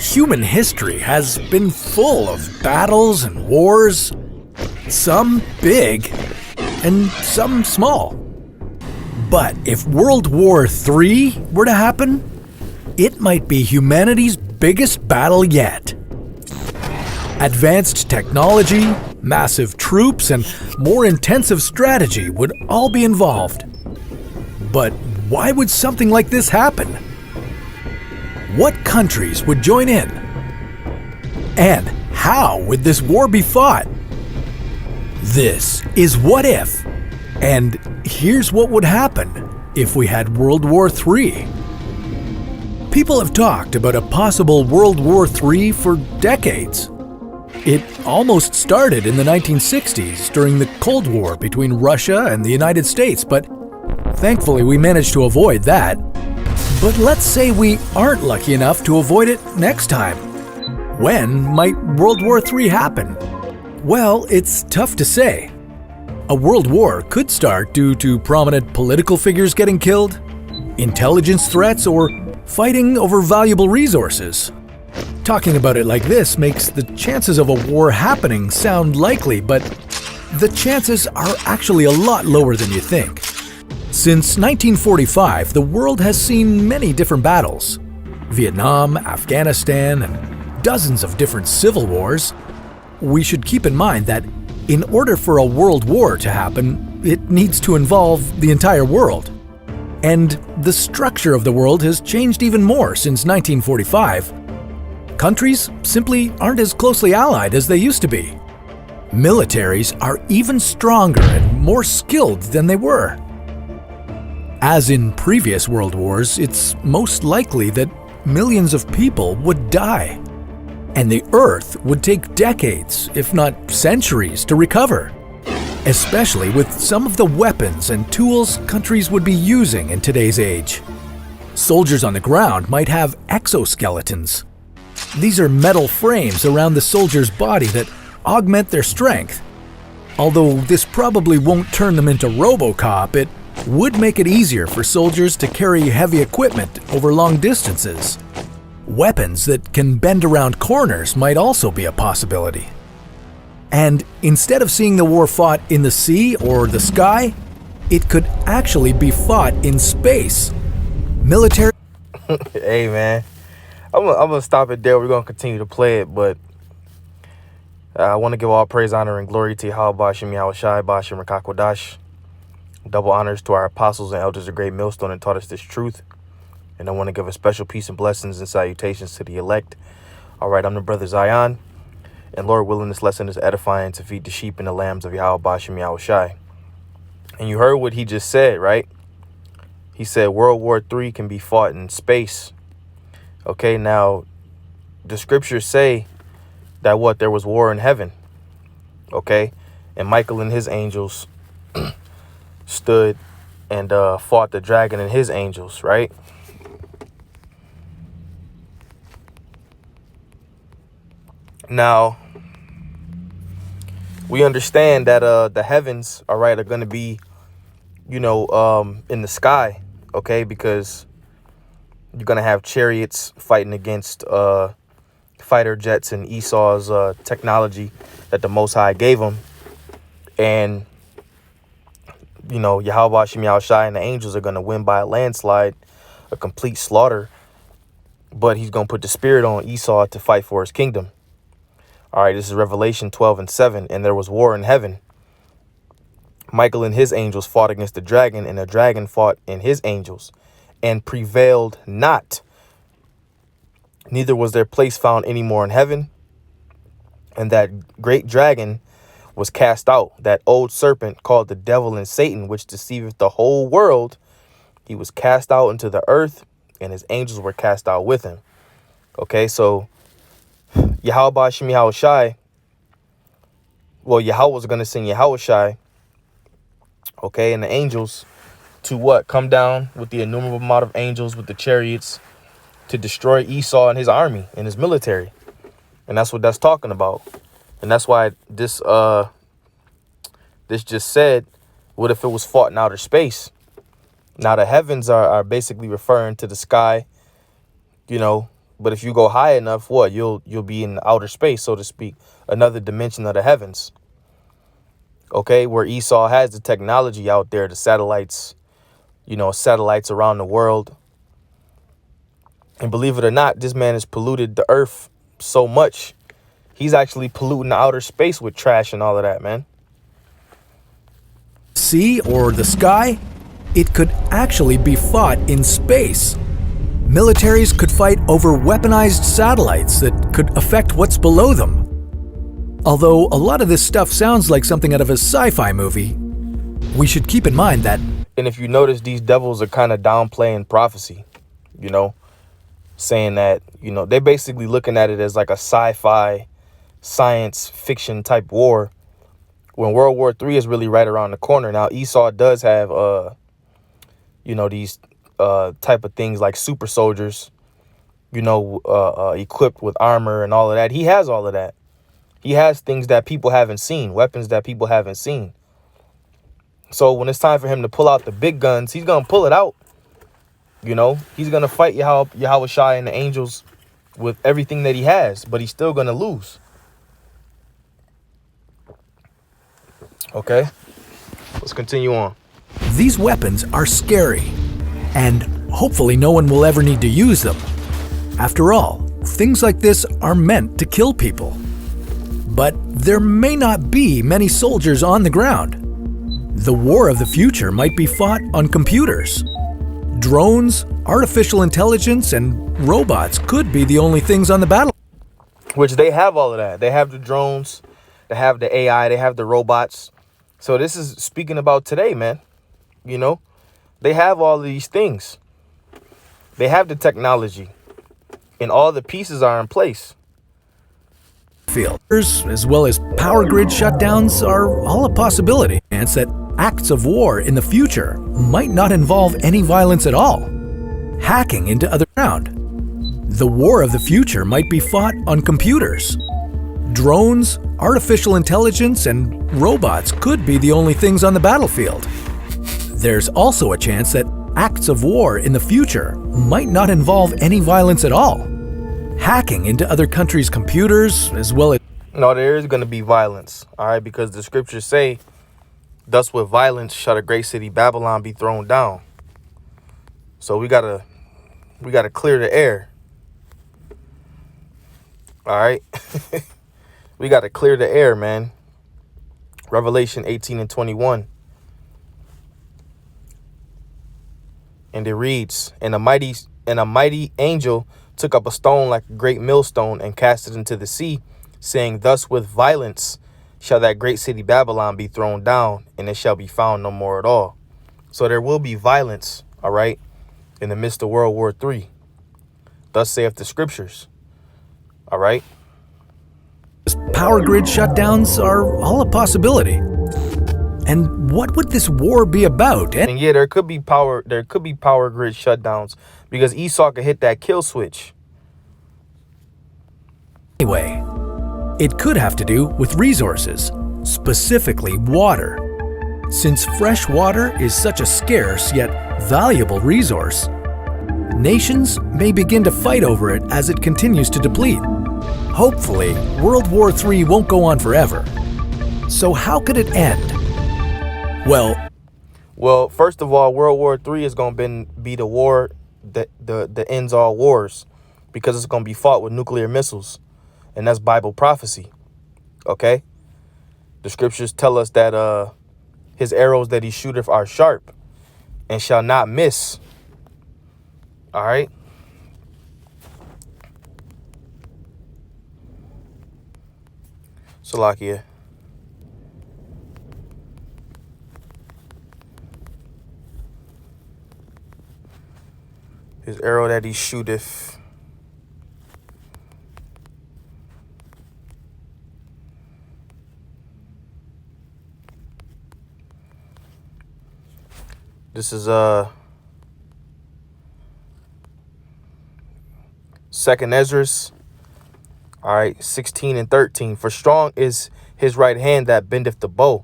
Human history has been full of battles and wars, some big and some small. But if World War III were to happen, it might be humanity's biggest battle yet. Advanced technology, massive troops, and more intensive strategy would all be involved. But why would something like this happen? What countries would join in? And how would this war be fought? This is What If, and here's what would happen if we had World War III. People have talked about a possible World War III for decades. It almost started in the 1960s during the Cold War between Russia and the United States, but thankfully we managed to avoid that. But let's say we aren't lucky enough to avoid it next time. When might World War III happen? Well, it's tough to say. A world war could start due to prominent political figures getting killed, intelligence threats, or fighting over valuable resources. Talking about it like this makes the chances of a war happening sound likely, but the chances are actually a lot lower than you think. Since 1945, the world has seen many different battles. Vietnam, Afghanistan, and dozens of different civil wars. We should keep in mind that in order for a world war to happen, it needs to involve the entire world. And the structure of the world has changed even more since 1945. Countries simply aren't as closely allied as they used to be. Militaries are even stronger and more skilled than they were. As in previous world wars, it's most likely that millions of people would die. And the Earth would take decades, if not centuries, to recover. Especially with some of the weapons and tools countries would be using in today's age. Soldiers on the ground might have exoskeletons. These are metal frames around the soldier's body that augment their strength. Although this probably won't turn them into RoboCop, it would make it easier for soldiers to carry heavy equipment over long distances. Weapons that can bend around corners might also be a possibility. And instead of seeing the war fought in the sea or the sky, it could actually be fought in space. Military... Hey, man. I'm gonna stop it there. We're going to continue to play it, but I want to give all praise, honor, and glory to Yahweh Shem Yahweh Shai, Bashem Rakakwadash. Double honors to our apostles and elders of Great Millstone and taught us this truth. And I want to give a special peace and blessings and salutations to the elect. All right, I'm the brother Zion. And Lord willing, this lesson is edifying to feed the sheep and the lambs of Yahweh Bashem Yahweh Shai. And you heard what he just said, right? He said World War III can be fought in space. Okay, now the scriptures say that there was war in heaven. Okay, and Michael and his angels stood and fought the dragon and his angels, right? Now, we understand that the heavens, all right, are going to be, in the sky, okay, because you're going to have chariots fighting against fighter jets and Esau's technology that the Most High gave them. And Yahweh Shem Yahweh Shai and the angels are going to win by a landslide, a complete slaughter. But he's going to put the spirit on Esau to fight for his kingdom. All right, this is Revelation 12:7. And there was war in heaven. Michael and his angels fought against the dragon, and the dragon fought in his angels and prevailed not. Neither was their place found any more in heaven. And that great dragon was cast out, that old serpent called the devil and Satan, which deceiveth the whole world. He was cast out into the earth, and his angels were cast out with him. Okay, so Yahweh Shem Yahweh Shai, Yahweh was going to send Yahweh Shai, okay, and the angels to what? Come down with the innumerable amount of angels with the chariots to destroy Esau and his army and his military. And that's what that's talking about. And that's why this just said, what if it was fought in outer space? Now, the heavens are basically referring to the sky, But if you go high enough, what? You'll be in outer space, so to speak, another dimension of the heavens. Okay, where Esau has the technology out there, the satellites, satellites around the world. And believe it or not, this man has polluted the earth so much. He's actually polluting the outer space with trash and all of that, man. Sea or the sky, it could actually be fought in space. Militaries could fight over weaponized satellites that could affect what's below them. Although a lot of this stuff sounds like something out of a sci-fi movie, we should keep in mind that... And if you notice, these devils are kind of downplaying prophecy, saying that, they're basically looking at it as like a sci-fi science fiction type war, when World War III is really right around the corner. Now, Esau does have, these type of things like super soldiers, equipped with armor and all of that. He has all of that. He has things that people haven't seen, weapons that people haven't seen. So when it's time for him to pull out the big guns, he's going to pull it out. He's going to fight Yahweh Shai and the angels with everything that he has, but he's still going to lose. Okay, let's continue on. These weapons are scary, and hopefully no one will ever need to use them. After all, things like this are meant to kill people. But there may not be many soldiers on the ground. The war of the future might be fought on computers. Drones, artificial intelligence, and robots could be the only things on the battle. Which they have all of that. They have the drones, they have the AI, they have the robots. So this is speaking about today, man. They have all of these things. They have the technology, and all the pieces are in place. As well as power grid shutdowns are all a possibility. And that acts of war in the future might not involve any violence at all. Hacking into other ground. The war of the future might be fought on computers. Drones, artificial intelligence, and robots could be the only things on the battlefield. There's also a chance that acts of war in the future might not involve any violence at all. Hacking into other countries' computers, as well as... No, there is going to be violence, all right? Because the scriptures say, thus with violence shall the great city Babylon be thrown down. So we gotta clear the air. All right? We got to clear the air, man. Revelation 18:21. And it reads, and a mighty angel took up a stone like a great millstone and cast it into the sea, saying, thus with violence shall that great city Babylon be thrown down, and it shall be found no more at all. So there will be violence, all right, in the midst of World War III. Thus saith the scriptures, all right? Power grid shutdowns are all a possibility. And what would this war be about? And yeah, there could be power grid shutdowns because Esau could hit that kill switch. Anyway, it could have to do with resources, specifically water. Since fresh water is such a scarce yet valuable resource, nations may begin to fight over it as it continues to deplete. Hopefully, World War III won't go on forever. So how could it end? Well, first of all, World War III is going to be the war that ends all wars, because it's going to be fought with nuclear missiles, and that's Bible prophecy. Okay, the scriptures tell us that his arrows that he shooteth are sharp and shall not miss. All right. Salakia. His arrow that he shooteth this is 2nd Ezra, all right, 16 and 13. For strong is his right hand that bendeth the bow.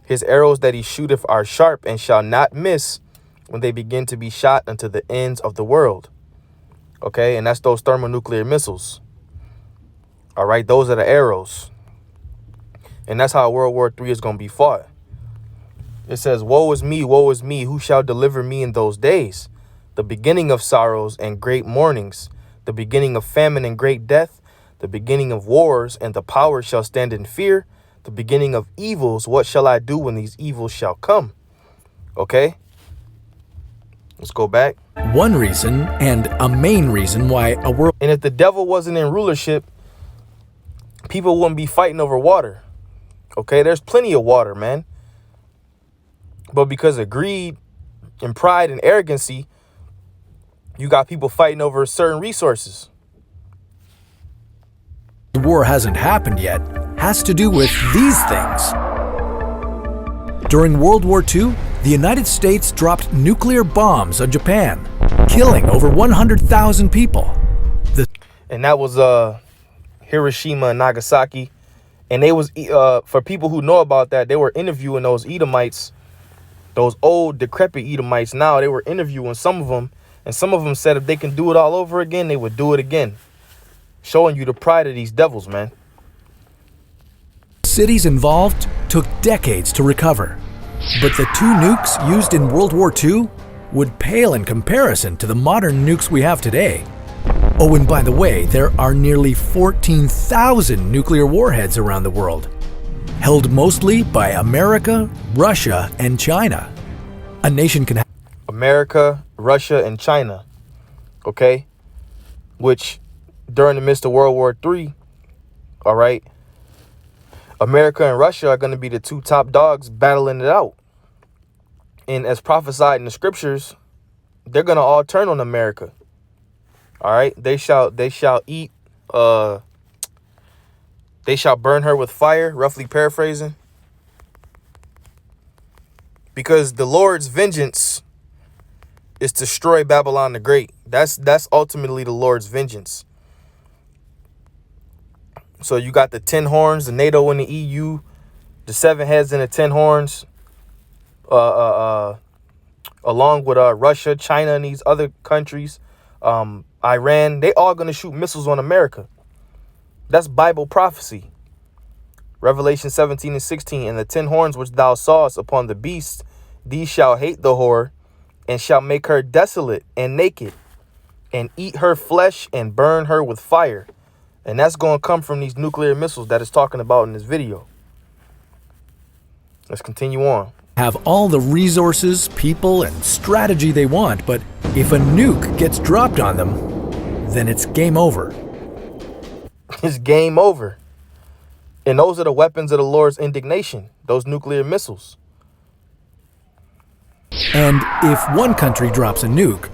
His arrows that he shooteth are sharp and shall not miss when they begin to be shot unto the ends of the world. Okay, and that's those thermonuclear missiles. All right, those are the arrows. And that's how World War III is going to be fought. It says, woe is me, who shall deliver me in those days? The beginning of sorrows and great mournings, the beginning of famine and great death, the beginning of wars, and the powers shall stand in fear, the beginning of evils. What shall I do when these evils shall come? Okay, let's go back. One reason, and a main reason, why a world... And if the devil wasn't in rulership, people wouldn't be fighting over water. Okay, there's plenty of water, man. But because of greed and pride and arrogancy, you got people fighting over certain resources. The war hasn't happened yet has to do with these things. During World War II, the United States dropped nuclear bombs on Japan, killing over 100,000 people. And that was Hiroshima and Nagasaki. And they was, for people who know about that, they were interviewing those Edomites, those old decrepit Edomites. Now they were interviewing some of them, and some of them said if they can do it all over again, they would do it again. Showing you the pride of these devils, man. Cities involved took decades to recover, but the 2 nukes used in World War II would pale in comparison to the modern nukes we have today. Oh, and by the way, there are nearly 14,000 nuclear warheads around the world, held mostly by America, Russia, and China. A nation can have America, Russia, and China, okay? Which, during the midst of World War III, all right, America and Russia are going to be the 2 top dogs battling it out. And as prophesied in the scriptures, they're going to all turn on America. All right, they shall eat, they shall burn her with fire, roughly paraphrasing. Because the Lord's vengeance is to destroy Babylon the Great. That's ultimately the Lord's vengeance. So you got the 10 horns, the NATO and the EU, the 7 heads and the 10 horns, along with Russia, China, and these other countries, Iran. They all going to shoot missiles on America. That's Bible prophecy. Revelation 17:16. And the 10 horns which thou sawest upon the beast, these shall hate the whore, and shall make her desolate and naked, and eat her flesh and burn her with fire. And that's going to come from these nuclear missiles that it's talking about in this video. Let's continue on. have all the resources, people, and strategy they want, but if a nuke gets dropped on them, then it's game over. It's game over. And those are the weapons of the Lord's indignation, those nuclear missiles. And if one country drops a nuke,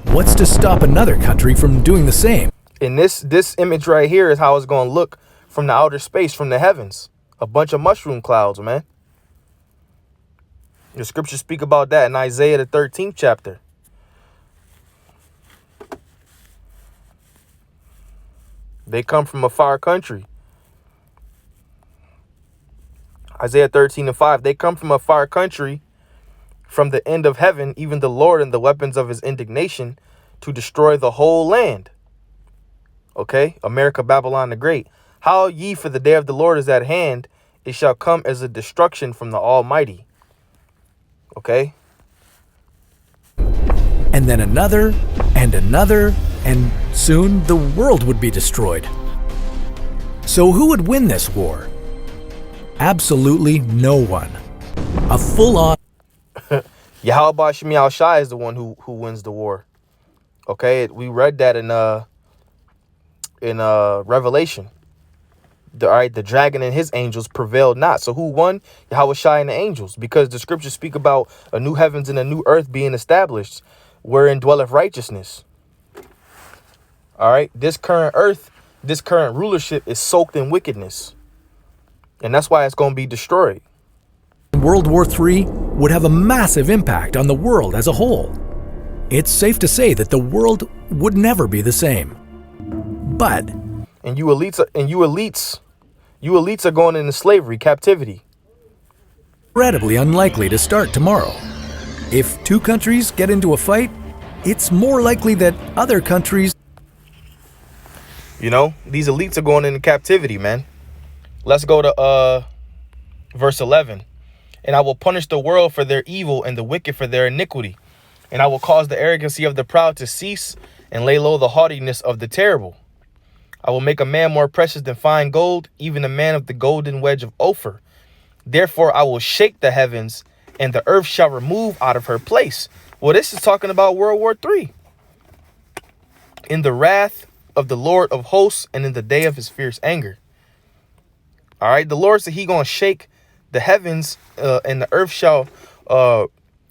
what's to stop another country from doing the same? And this image right here is how it's going to look from the outer space, from the heavens. A bunch of mushroom clouds, man. The scriptures speak about that in Isaiah the 13th chapter. They come from a far country. Isaiah 13:5. They come from a far country, from the end of heaven, even the Lord and the weapons of his indignation, to destroy the whole land. Okay, America, Babylon the Great. Howl ye, for the day of the Lord is at hand. It shall come as a destruction from the Almighty. Okay. And then another, and soon the world would be destroyed. So who would win this war? Absolutely no one. A full-on... Yahweh Shemiah Shai is the one who wins the war. Okay, we read that in Revelation. The dragon and his angels prevailed not. So who won? Yahweh Shai and the angels, because the scriptures speak about a new heavens and a new earth being established, wherein dwelleth righteousness. All right, this current earth, this current rulership is soaked in wickedness, and that's why it's going to be destroyed. World War III would have a massive impact on the world as a whole. It's safe to say that the world would never be the same. But you elites are going into slavery, captivity. Incredibly unlikely to start tomorrow. If two countries get into a fight, it's more likely that other countries... You know, these elites are going into captivity, man. Let's go to verse 11. And I will punish the world for their evil and the wicked for their iniquity. And I will cause the arrogancy of the proud to cease and lay low the haughtiness of the terrible. I will make a man more precious than fine gold, even a man of the golden wedge of Ophir. Therefore, I will shake the heavens, and the earth shall remove out of her place. Well, this is talking about World War III. In the wrath of the Lord of hosts and in the day of his fierce anger. All right. The Lord said he going to shake the heavens and the earth shall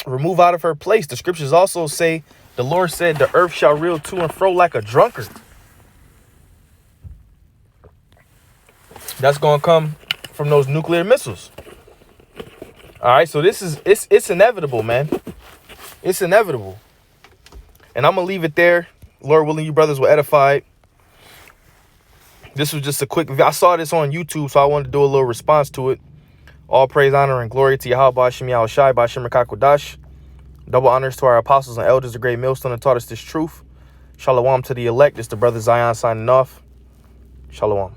remove out of her place. The scriptures also say the Lord said the earth shall reel to and fro like a drunkard. That's going to come from those nuclear missiles. All right. So this is it's inevitable, man. It's inevitable. And I'm going to leave it there. Lord willing, you brothers were edified. This was just a quick, I saw this on YouTube, so I wanted to do a little response to it. All praise, honor, and glory to Yahweh, Bashim Yahushai, Bashim Rakakodash. Double honors to our apostles and elders, the great millstone that taught us this truth. Shalom to the elect. This is the brother Zion signing off. Shalom.